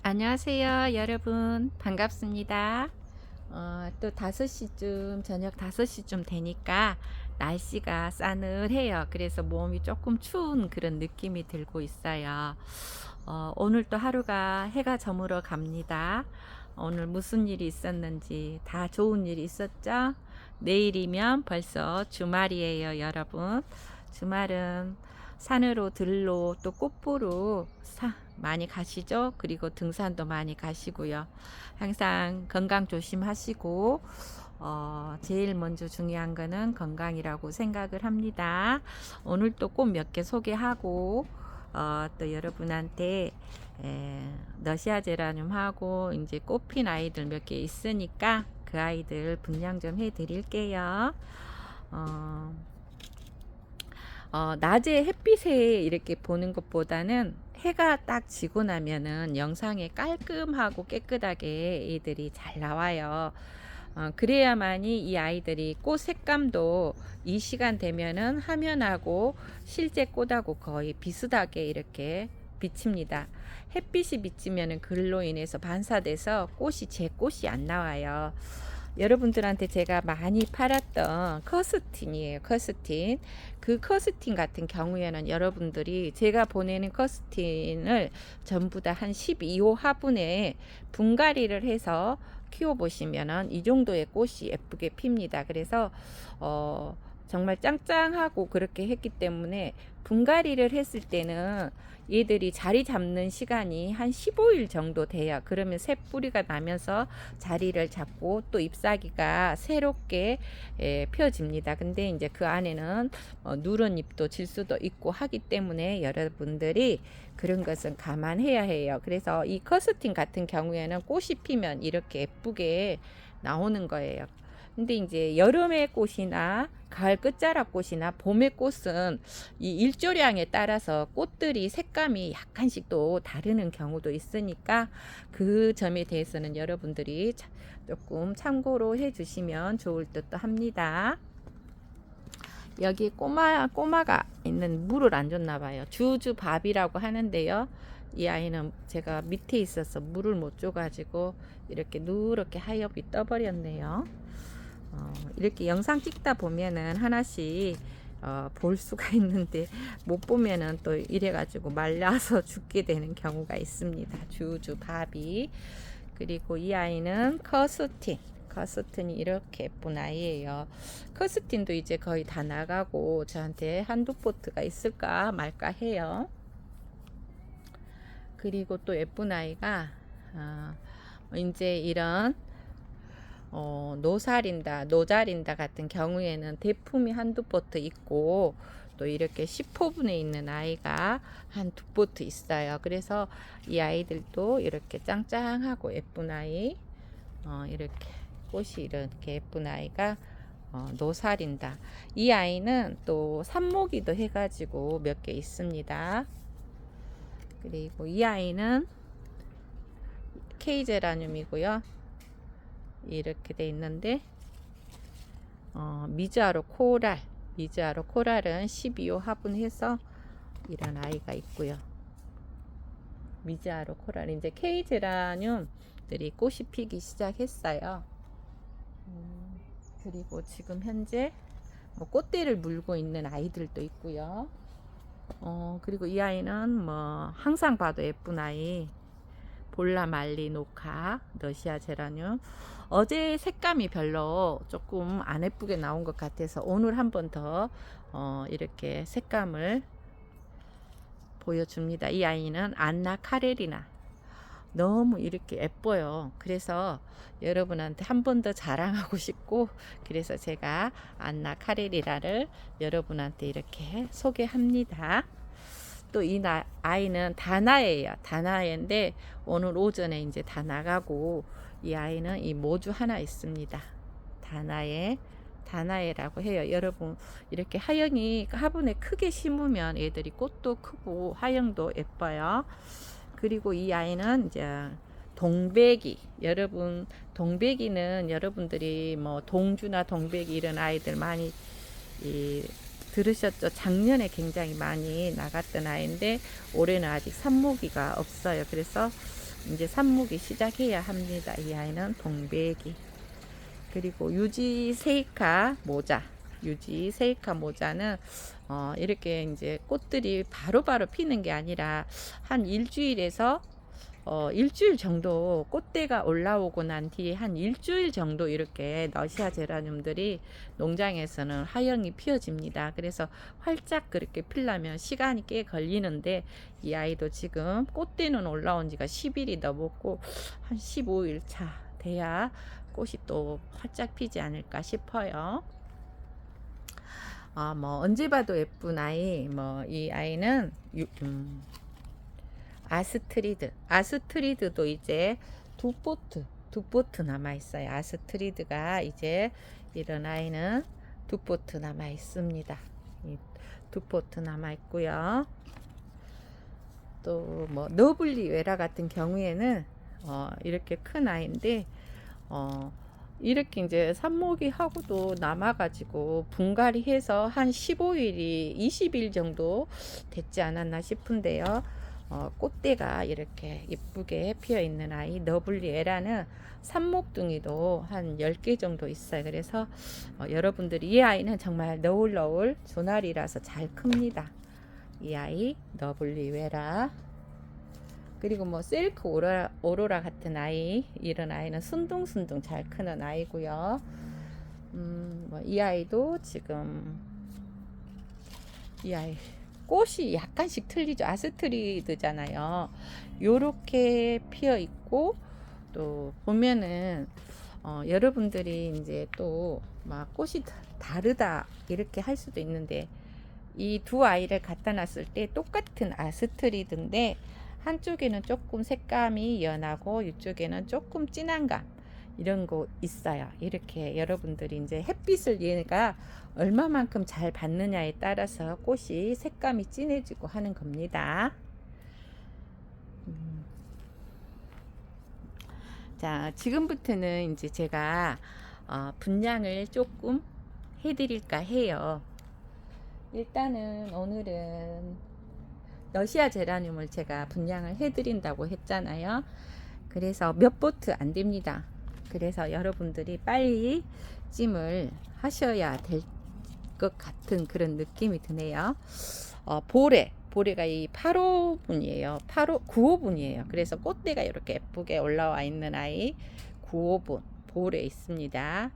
안녕하세요, 여러분. 반갑습니다. 또 5시쯤, 저녁 5시쯤 되니까 날씨가 싸늘해요. 그래서 몸이 조금 추운 그런 느낌이 들고 있어요. 오늘 또 하루가 해가 저물어 갑니다. 오늘 무슨 일이 있었는지 다 좋은 일이 있었죠? 내일이면 벌써 주말이에요, 여러분. 주말은 산으로 들로 또 꽃보러 많이 가시죠? 그리고 등산도 많이 가시고요. 항상 건강 조심하시고 제일 먼저 중요한 거는 건강이라고 생각을 합니다. 오늘 또 꽃 몇 개 소개하고 또 여러분한테 너시아 제라늄하고 이제 꽃핀 아이들 몇 개 있으니까 그 아이들 분량 좀 해드릴게요. 낮에 햇빛에 이렇게 보는 것보다는 해가 딱 지고 나면은 영상에 깔끔하고 깨끗하게 애들이 잘 나와요. 그래야만이 이 아이들이 꽃 색감도 이 시간 되면은 화면하고 실제 꽃하고 거의 비슷하게 이렇게 비칩니다. 햇빛이 비치면은 그로 인해서 반사돼서 꽃이 제 꽃이 안 나와요. 여러분들한테 제가 많이 팔았던 커스틴이에요. 커스틴. 그 커스틴 같은 경우에는 여러분들이 제가 보내는 커스틴을 전부 다 한 12호 화분에 분갈이를 해서 키워 보시면은 이 정도의 꽃이 예쁘게 핍니다. 그래서 정말 짱짱하고 그렇게 했기 때문에 분갈이를 했을 때는 얘들이 자리 잡는 시간이 한 15일 정도 돼요. 그러면 새 뿌리가 나면서 자리를 잡고 또 잎사귀가 새롭게 펴집니다. 근데 이제 그 안에는 누런 잎도 질 수도 있고 하기 때문에 여러분들이 그런 것은 감안해야 해요. 그래서 이 커스틴 같은 경우에는 꽃이 피면 이렇게 예쁘게 나오는 거예요. 근데 이제 여름의 꽃이나 가을 끝자락 꽃이나 봄의 꽃은 이 일조량에 따라서 꽃들이 색감이 약간씩 또 다르는 경우도 있으니까 그 점에 대해서는 여러분들이 조금 참고로 해 주시면 좋을 듯도 합니다. 여기 꼬마가 있는 물을 안 줬나 봐요. 주주밥이라고 하는데요. 이 아이는 제가 밑에 있어서 물을 못 줘가지고 이렇게 누렇게 하엽이 떠버렸네요. 이렇게 영상 찍다 보면은 하나씩 볼 수가 있는데 못 보면은 또 이래가지고 말라서 죽게 되는 경우가 있습니다. 주주밥이. 그리고 이 아이는 커스틴이 이렇게 예쁜 아이예요. 커스틴도 이제 거의 다 나가고 저한테 한두 포트가 있을까 말까 해요. 그리고 또 예쁜 아이가 이제 이런 노자린다 같은 경우에는 대품이 한두 포트 있고 또 이렇게 10호분에 있는 아이가 한 두 포트 있어요. 그래서 이 아이들도 이렇게 짱짱하고 예쁜 아이, 이렇게 꽃이 이렇게 예쁜 아이가 노사린다. 이 아이는 또 산모기도 해가지고 몇 개 있습니다. 그리고 이 아이는 케이제라늄이고요. 이렇게 돼 있는데 미즈아로 코랄은 12호 화분해서 이런 아이가 있고요. 미즈아로 코랄 이제 케이제라늄들이 꽃이 피기 시작했어요. 그리고 지금 현재 뭐 꽃대를 물고 있는 아이들도 있고요. 그리고 이 아이는 뭐 항상 봐도 예쁜 아이 볼라 말리 노카 러시아 제라늄. 어제 색감이 별로 조금 안 예쁘게 나온 것 같아서 오늘 한 번 더 이렇게 색감을 보여줍니다. 이 아이는 안나 카레리나. 너무 이렇게 예뻐요. 그래서 여러분한테 한 번 더 자랑하고 싶고 그래서 제가 안나 카레리나를 여러분한테 이렇게 소개합니다. 또 이 아이는 다나예요. 다나예인데 오늘 오전에 이제 다 나가고 이 아이는 이 모주 하나 있습니다. 다나예라고 해요. 여러분 이렇게 하영이 화분에 크게 심으면 애들이 꽃도 크고 하영도 예뻐요. 그리고 이 아이는 이제 동백이. 여러분 동백이는 여러분들이 뭐 동주나 동백이 이런 아이들 많이 들으셨죠? 작년에 굉장히 많이 나갔던 아이인데 올해는 아직 산모기가 없어요. 그래서 이제 삽목이 시작해야 합니다. 이 아이는 동백이. 그리고 유지 세이카 모자. 유지 세이카 모자는 이렇게 이제 꽃들이 바로바로 피는 게 아니라 한 일주일에서 일주일 정도 꽃대가 올라오고 난 뒤에 한 일주일 정도 이렇게 러시아 제라늄들이 농장에서는 화형이 피어집니다. 그래서 활짝 그렇게 피려면 시간이 꽤 걸리는데 이 아이도 지금 꽃대는 올라온 지가 10일이 넘었고 한 15일 차 돼야 꽃이 또 활짝 피지 않을까 싶어요. 뭐 언제 봐도 예쁜 아이, 뭐 이 아이는 아스트리드도 이제 두 포트 남아 있어요. 아스트리드가 이제 이런 아이는 두 포트 남아 있습니다. 두 포트 남아 있고요. 또 뭐 너블리 외라 같은 경우에는 이렇게 큰 아이인데 이렇게 이제 삽목이 하고도 남아가지고 분갈이 해서 한 15일이 20일 정도 됐지 않았나 싶은데요. 꽃대가 이렇게 예쁘게 피어 있는 아이 너블리 에라는 삽목둥이도 한 10개 정도 있어요. 그래서 여러분들이 이 아이는 정말 너울너울 조나리라서 잘 큽니다. 이 아이 너블리 에라. 그리고 뭐 셀크 오로라 같은 아이, 이런 아이는 순둥순둥 잘 크는 아이고요. 이 아이도 지금 이 아이 꽃이 약간씩 틀리죠. 아스트리드잖아요. 요렇게 피어 있고 또 보면은 여러분들이 이제 또 막 꽃이 다르다 이렇게 할 수도 있는데 이 두 아이를 갖다 놨을 때 똑같은 아스트리드인데 한쪽에는 조금 색감이 연하고 이쪽에는 조금 진한 감 이런 거 있어요. 이렇게 여러분들이 이제 햇빛을 얘가 얼마만큼 잘 받느냐에 따라서 꽃이 색감이 진해지고 하는 겁니다. 자, 지금부터는 이제 제가 분양을 조금 해드릴까 해요. 일단은 오늘은 러시아 제라늄을 제가 분양을 해드린다고 했잖아요. 그래서 몇 보트 안 됩니다. 그래서 여러분들이 빨리 찜을 하셔야 될 것 같은 그런 느낌이 드네요. 보레가 이 8호분이에요. 9호분이에요. 그래서 꽃대가 이렇게 예쁘게 올라와 있는 아이 9호분 보레 있습니다.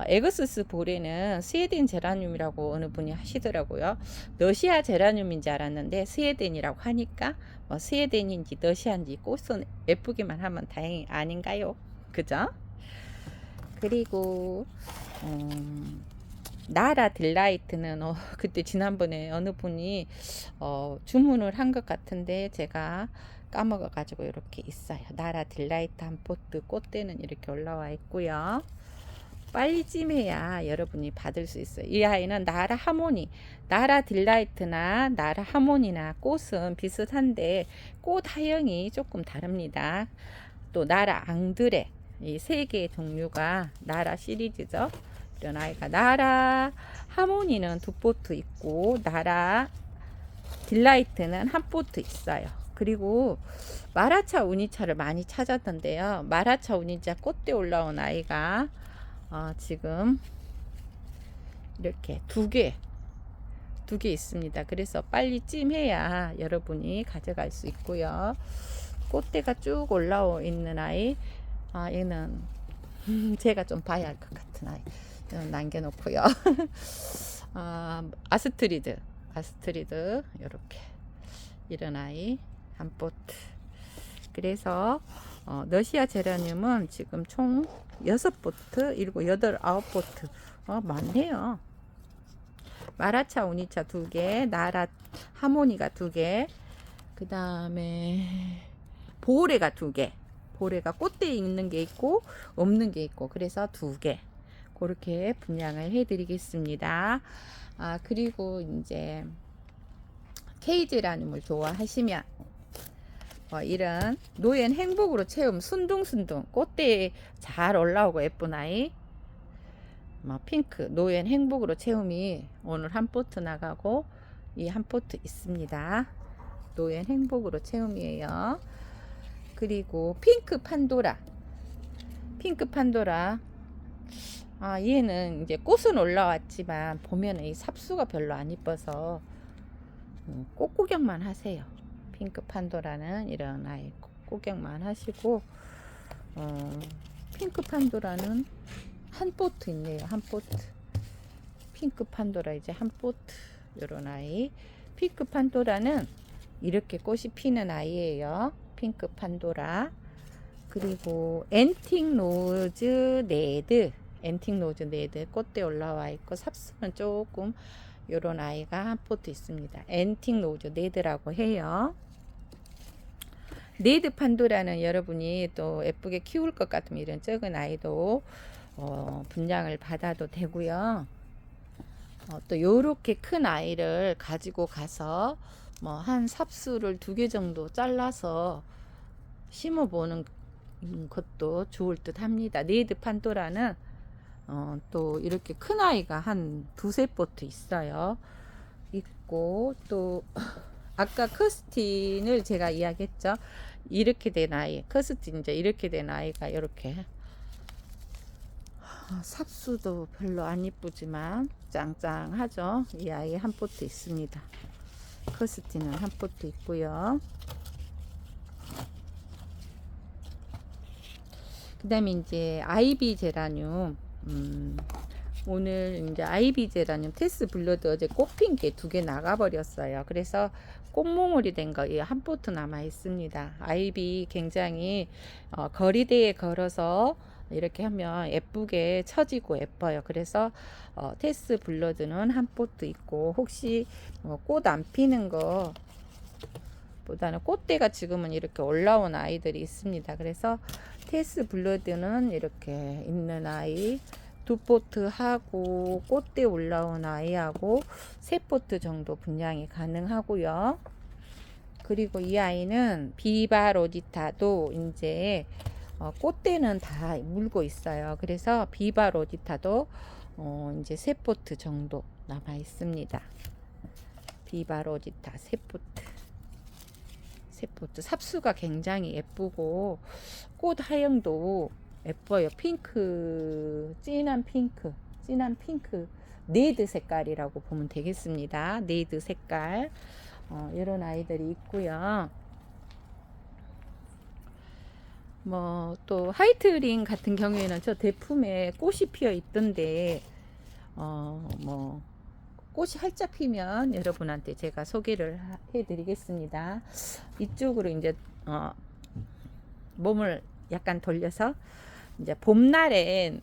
에그스스 보레는 스웨덴 제라늄이라고 어느 분이 하시더라고요. 러시아 제라늄인 줄 알았는데 스웨덴이라고 하니까 뭐 스웨덴인지 러시아인지 꽃은 예쁘기만 하면 다행이 아닌가요? 그죠? 그리고 나라 딜라이트는 그때 지난번에 어느 분이 주문을 한 것 같은데 제가 까먹어 가지고 이렇게 있어요. 나라 딜라이트 한 포트 꽃대는 이렇게 올라와 있고요. 빨리 찜해야 여러분이 받을 수 있어요. 이 아이는 나라 하모니, 나라 딜라이트나 나라 하모니나 꽃은 비슷한데 꽃 하형이 조금 다릅니다. 또 나라 앙드레, 이 세 개의 종류가 나라 시리즈죠. 이런 아이가 나라 하모니는 두 포트 있고 나라 딜라이트는 한 포트 있어요. 그리고 마라차 우니차를 많이 찾았던데요. 마라차 우니차 꽃대 올라온 아이가 지금 이렇게 두 개 있습니다. 그래서 빨리 찜해야 여러분이 가져갈 수 있고요. 꽃대가 쭉 올라오 있는 아이, 얘는 제가 좀 봐야 할 것 같은 아이, 남겨놓고요. 아스트리드 이렇게 이런 아이 한 포트. 그래서 러시아 제라늄은 지금 총 6포트, 7, 8, 9포트 많네요. 마라차 우니차 2개, 나라 하모니가 2개, 그 다음에 보레가 2개. 보레가 꽃대에 있는 게 있고 없는 게 있고 그래서 2개 그렇게 분양을 해드리겠습니다. 그리고 이제 케이제라늄을 좋아하시면 이런 노엔 행복으로 채움 순둥순둥 꽃대에 잘 올라오고 예쁜 아이 핑크 노엔 행복으로 채움이 오늘 한 포트 나가고 이 한 포트 있습니다. 노엔 행복으로 채움이에요. 그리고 핑크 판도라. 핑크 판도라. 얘는 이제 꽃은 올라왔지만 보면은 이 삽수가 별로 안 이뻐서 꽃 구경만 하세요. 핑크 판도라는 이런 아이 꽃 구경만 하시고, 핑크 판도라는 한 포트 있네요. 한 포트. 핑크 판도라 이제 한 포트. 요런 아이. 핑크 판도라는 이렇게 꽃이 피는 아이예요. 핑크 판도라. 그리고 앤틱 로즈 네드. 앤틱 로즈 네드 꽃대 올라와 있고 삽수는 조금 요런 아이가 한 포트 있습니다. 앤틱 로즈 네드라고 해요. 네드 판도라는 여러분이 또 예쁘게 키울 것 같으면 이런 적은 아이도 분양을 받아도 되고요. 또 요렇게 큰 아이를 가지고 가서 뭐 한 삽수를 2개 정도 잘라서 심어 보는 것도 좋을 듯 합니다. 네드 판도라는 또 이렇게 큰 아이가 한 2~3포트 있어요. 있고 또 아까 커스틴을 제가 이야기했죠. 이렇게 된 아이, 커스틴 이제 이렇게 된 아이가 이렇게 삽수도 별로 안 이쁘지만 짱짱하죠. 이 아이 한 포트 있습니다. 커스틴은 한 포트 있고요. 그 다음에 이제 아이비 제라늄. 오늘 이제 아이비 제라늄 테스 블러드 어제 꽃핀 게 2개 나가버렸어요. 그래서 꽃몽울이 된 거 한 포트 남아 있습니다. 아이비 굉장히 거리대에 걸어서 이렇게 하면 예쁘게 처지고 예뻐요. 그래서 테스 블러드는 한 포트 있고, 혹시 꽃 안 피는 거 보다는 꽃대가 지금은 이렇게 올라온 아이들이 있습니다. 그래서 테스 블러드는 이렇게 있는 아이 2포트 하고, 꽃대 올라온 아이하고 3포트 정도 분양이 가능하고요. 그리고 이 아이는 비바 로지타도 이제 꽃대는 다 물고 있어요. 그래서 비바 로지타도 이제 3포트 정도 남아 있습니다. 비바 로지타 3포트. 삽수가 굉장히 예쁘고 꽃 하형도 예뻐요. 핑크, 진한 핑크 네드 색깔이라고 보면 되겠습니다. 네드 색깔. 이런 아이들이 있고요. 뭐 또 하이트링 같은 경우에는 저 대품에 꽃이 피어 있던데 뭐 꽃이 활짝 피면 여러분한테 제가 소개를 해 드리겠습니다. 이쪽으로 이제 몸을 약간 돌려서 이제 봄날엔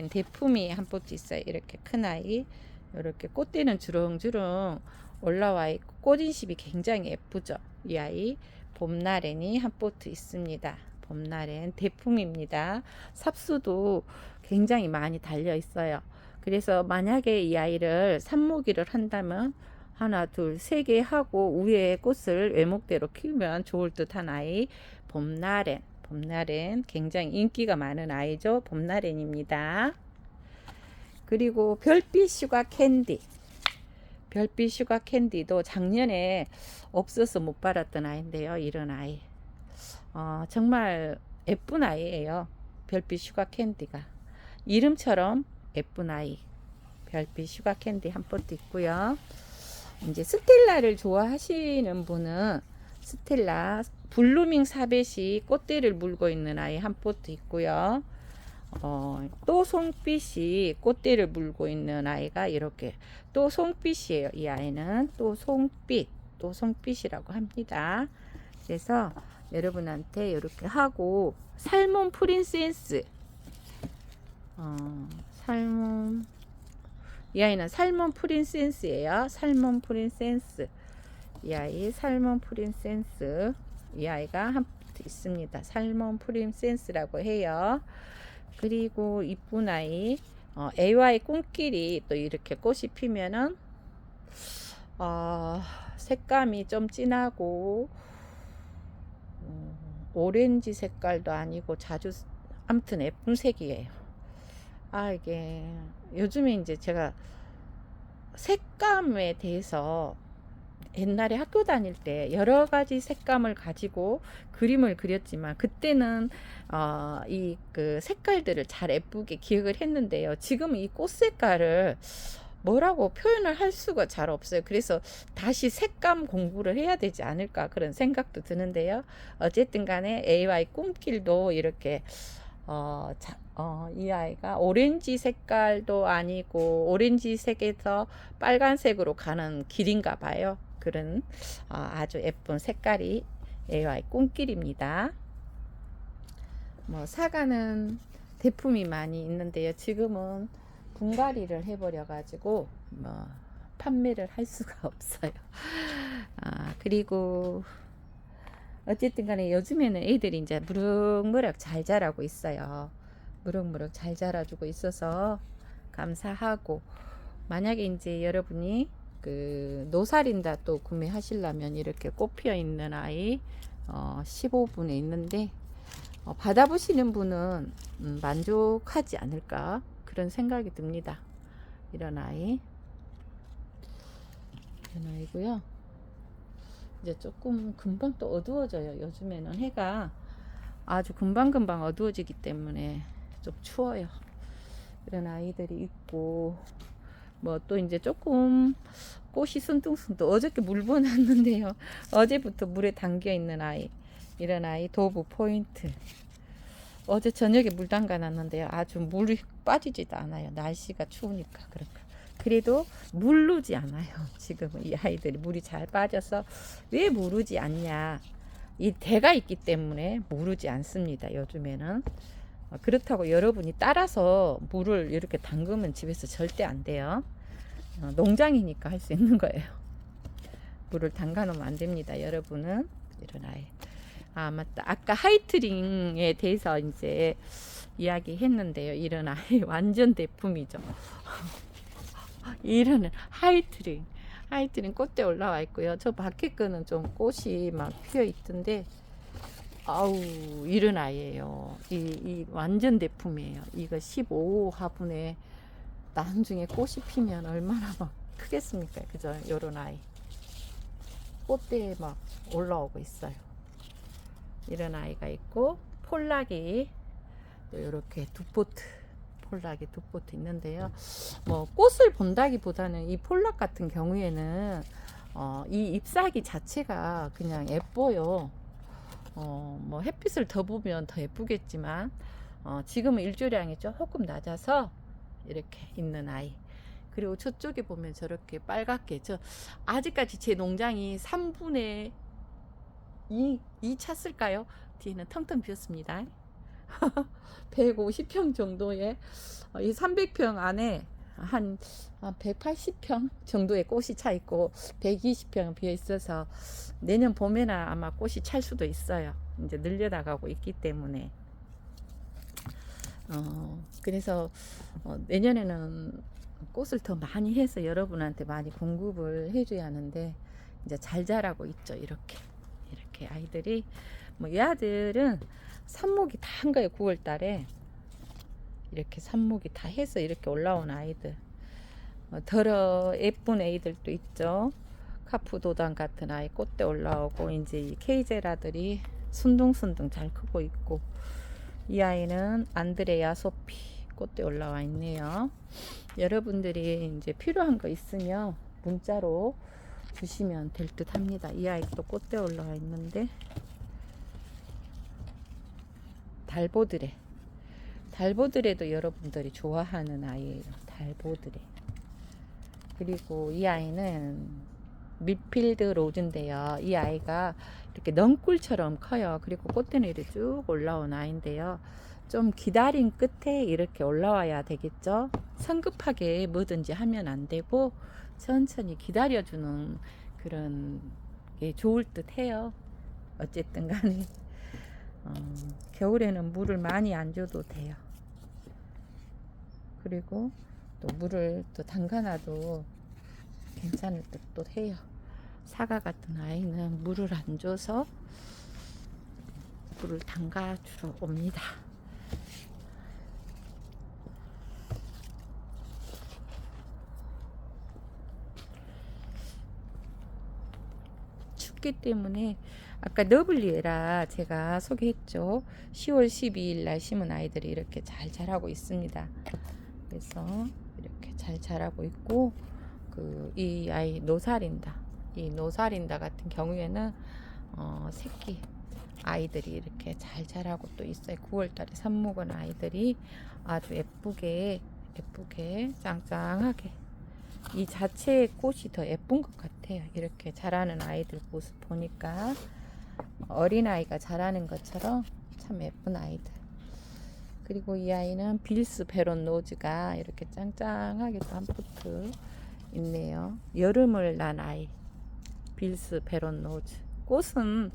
대품이 한 포트 있어요. 이렇게 큰 아이, 이렇게 꽃대는 주렁주렁 올라와 있고 꽃인심이 굉장히 예쁘죠. 이 아이 봄날엔이 한 포트 있습니다. 봄날엔 대품입니다. 삽수도 굉장히 많이 달려 있어요. 그래서 만약에 이 아이를 삽모기를 한다면 하나, 둘, 3개 하고 위에 꽃을 외목대로 키우면 좋을 듯한 아이 봄날엔 굉장히 인기가 많은 아이죠. 봄날엔입니다. 그리고 별빛 슈가 캔디. 별빛 슈가 캔디도 작년에 없어서 못 팔았던 아이인데요. 이런 아이 정말 예쁜 아이예요. 별빛 슈가 캔디가 이름처럼 예쁜 아이. 별빛 슈가 캔디 한 포트 있고요. 이제 스텔라를 좋아하시는 분은 스텔라 블루밍 사벳이 꽃대를 물고 있는 아이 한 포트 있고요. 또 송빛이 꽃대를 물고 있는 아이가 이렇게 또 송빛이에요. 이 아이는 또 송빛이라고 합니다. 그래서 여러분한테 이렇게 하고, 살몬 프린세스 이 아이는 살몬 프린세스예요. 살몬 프린세스. 이 아이 살몬 프린세스. 이 아이가 한 포트 있습니다. 살몬 프린세스라고 해요. 그리고 이쁜 아이 AY 꿈길이 또 이렇게 꽃이 피면은 색감이 좀 진하고 오렌지 색깔도 아니고 아무튼 예쁜 색이에요. 이게 요즘에 이제 제가 색감에 대해서 옛날에 학교 다닐 때 여러 가지 색감을 가지고 그림을 그렸지만 그때는 이 그 색깔들을 잘 예쁘게 기억을 했는데요. 지금 이 꽃 색깔을 뭐라고 표현을 할 수가 잘 없어요. 그래서 다시 색감 공부를 해야 되지 않을까 그런 생각도 드는데요. 어쨌든 간에 AY 꿈길도 이렇게 이 아이가 오렌지 색깔도 아니고 오렌지색에서 빨간색으로 가는 길인가 봐요. 그런 아주 예쁜 색깔이 AY 꿈길입니다. 뭐 사과는 대품이 많이 있는데요. 지금은 분갈이를 해버려 가지고 뭐 판매를 할 수가 없어요. 그리고 어쨌든 간에 요즘에는 애들이 이제 무럭무럭 잘 자라고 있어요. 무럭무럭 잘 자라주고 있어서 감사하고, 만약에 이제 여러분이 그 노살인다 또 구매하시려면 이렇게 꽃 피어 있는 아이 15분에 있는데 받아보시는 분은 만족하지 않을까 그런 생각이 듭니다. 이런 아이고요. 이제 조금 금방 또 어두워져요. 요즘에는 해가 아주 금방금방 어두워지기 때문에 좀 추워요. 이런 아이들이 있고, 뭐 또 이제 조금 꽃이 순둥순둥 어저께 물 부어놨는데요. 어제부터 물에 담겨 있는 아이, 이런 아이 도브 포인트. 어제 저녁에 물 담가 놨는데요. 아주 물이 빠지지도 않아요. 날씨가 추우니까 그런가. 그래도 무르지 않아요. 지금은 이 아이들이 물이 잘 빠져서. 왜 무르지 않냐, 이 대가 있기 때문에 무르지 않습니다. 요즘에는. 그렇다고 여러분이 따라서 물을 이렇게 담그면 집에서 절대 안 돼요. 농장이니까 할 수 있는 거예요. 물을 담가 놓으면 안 됩니다. 여러분은. 이런 아이. 맞다. 아까 하이트링에 대해서 이제 이야기했는데요. 이런 아이 완전 대품이죠. 이런 하이트링. 하이트링 꽃대 올라와 있고요. 저 밖에 거는 좀 꽃이 막 피어 있던데, 아우, 이런 아이예요. 이 완전 대품이에요. 이거 15 화분에 나중에 꽃이 피면 얼마나 막 크겠습니까? 그죠? 요런 아이. 꽃대에 막 올라오고 있어요. 이런 아이가 있고, 폴락이 이렇게 두 포트, 폴락이 두 포트 있는데요. 뭐 꽃을 본다기보다는 이 폴락 같은 경우에는 이 잎사귀 자체가 그냥 예뻐요. 뭐 햇빛을 더 보면 더 예쁘겠지만 지금은 일조량이 조금 낮아서 이렇게 있는 아이. 그리고 저쪽에 보면 저렇게 빨갛게, 아직까지 제 농장이 3분의 2 찼을까요? 뒤에는 텅텅 비었습니다. 150평 정도의 이 300평 안에 한 180평 정도의 꽃이 차 있고 120평 비어 있어서 내년 봄에는 아마 꽃이 찰 수도 있어요. 이제 늘려나가고 있기 때문에. 그래서 내년에는 꽃을 더 많이 해서 여러분한테 많이 공급을 해줘야 하는데, 이제 잘 자라고 있죠. 이렇게 아이들이. 뭐 이 아들은 삽목이 다 한 거예요. 9월 달에 이렇게 삽목이 다 해서 이렇게 올라온 아이들. 더러 예쁜 애들도 있죠. 카푸도단 같은 아이 꽃대 올라오고, 이제 이 케이제라들이 순둥순둥 잘 크고 있고, 이 아이는 안드레아 소피 꽃대 올라와 있네요. 여러분들이 이제 필요한 거 있으면 문자로 주시면 될 듯 합니다. 이 아이도 꽃대 올라와 있는데, 달보드레도 여러분들이 좋아하는 아이예요. 달보드레. 그리고 이 아이는 밀필드 로즈인데요. 이 아이가 이렇게 넝꿀처럼 커요. 그리고 꽃대는 이렇게 쭉 올라온 아이인데요. 좀 기다린 끝에 이렇게 올라와야 되겠죠. 성급하게 뭐든지 하면 안 되고 천천히 기다려주는 그런 게 좋을 듯 해요. 어쨌든 간에 겨울에는 물을 많이 안 줘도 돼요. 그리고 또 물을 또 담가놔도 괜찮을 듯도 해요. 사과 같은 아이는 물을 안 줘서 물을 담가 주러 옵니다. 크기 때문에 아까 너블리에라 제가 소개했죠. 10월 12일 날 심은 아이들이 이렇게 잘 자라고 있습니다. 그래서 이렇게 잘 자라고 있고, 이 아이 노사린다, 이 노사린다 같은 경우에는 새끼 아이들이 이렇게 잘 자라고 또 있어요. 9월달에 삽목은 아이들이 아주 예쁘게 짱짱하게, 이 자체의 꽃이 더 예쁜 것 같아요. 이렇게 자라는 아이들 모습 보니까 어린아이가 자라는 것처럼 참 예쁜 아이들. 그리고 이 아이는 빌스 베론 노즈가 이렇게 짱짱하게 또 한 포트 있네요. 여름을 난 아이 빌스 베론 노즈. 꽃은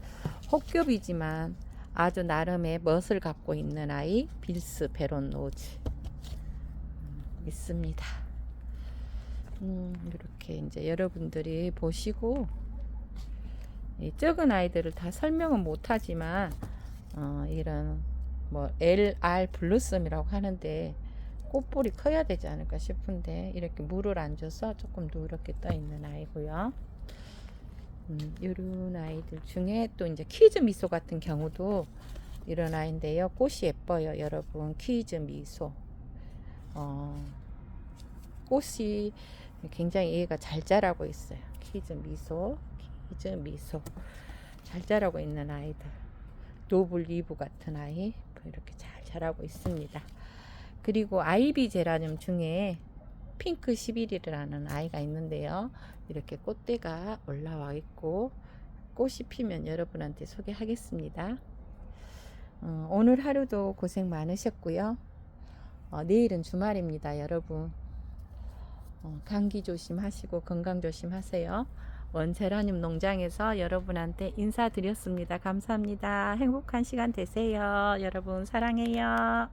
혹겹이지만 아주 나름의 멋을 갖고 있는 아이 빌스 베론 노즈 있습니다. 이렇게 이제 여러분들이 보시고, 이 적은 아이들을 다 설명은 못하지만 이런 뭐 LR 블루썸이라고 하는데 꽃볼이 커야 되지 않을까 싶은데, 이렇게 물을 안 줘서 조금 누렇게 떠 있는 아이고요. 이런 아이들 중에 또 이제 퀴즈 미소 같은 경우도 이런 아이인데요. 꽃이 예뻐요, 여러분. 퀴즈 미소. 꽃이 굉장히 얘가 잘 자라고 있어요. 퀴즈 미소 잘 자라고 있는 아이들. 노블 리브 같은 아이 이렇게 잘 자라고 있습니다. 그리고 아이비 제라늄 중에 핑크 11이라는 아이가 있는데요. 이렇게 꽃대가 올라와 있고 꽃이 피면 여러분한테 소개하겠습니다. 오늘 하루도 고생 많으셨고요. 내일은 주말입니다, 여러분. 감기 조심하시고 건강 조심하세요. 원제라늄 농장에서 여러분한테 인사드렸습니다. 감사합니다. 행복한 시간 되세요. 여러분 사랑해요.